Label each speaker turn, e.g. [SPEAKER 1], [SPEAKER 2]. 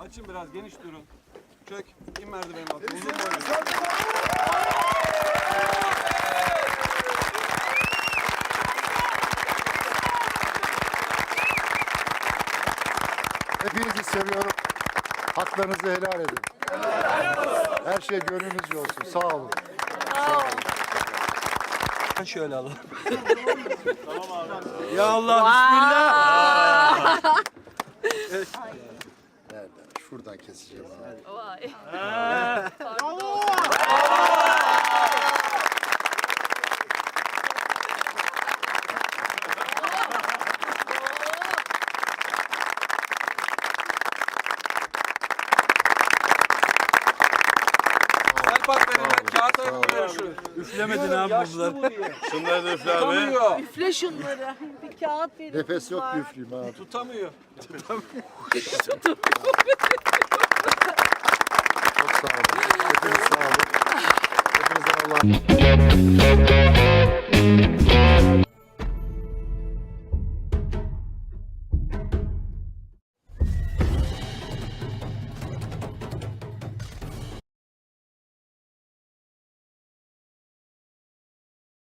[SPEAKER 1] Açın biraz, geniş durun. Çök, in merdivenin altına. Uzun boylu.
[SPEAKER 2] Hepinizi seviyorum. Haklarınızı helal edin. Her şey gönlünüzce olsun. Sağ olun. Sağ olun.
[SPEAKER 1] Şöyle alalım. Tamam abi. Ya Allah, bismillah.
[SPEAKER 2] Nereden? Şuradan keseceğim abi.
[SPEAKER 3] Vay.
[SPEAKER 1] Bak verin, kağıt ayırın şu. Üflemedin abi bunlar.
[SPEAKER 4] Şunları da üfle abi.
[SPEAKER 1] Tutamıyor.
[SPEAKER 3] Üfle şunları. Bir kağıt verin.
[SPEAKER 2] Nefes yok üfleyeyim abi.
[SPEAKER 1] Tutamıyor.
[SPEAKER 2] Çok sağ olun. İnşallah.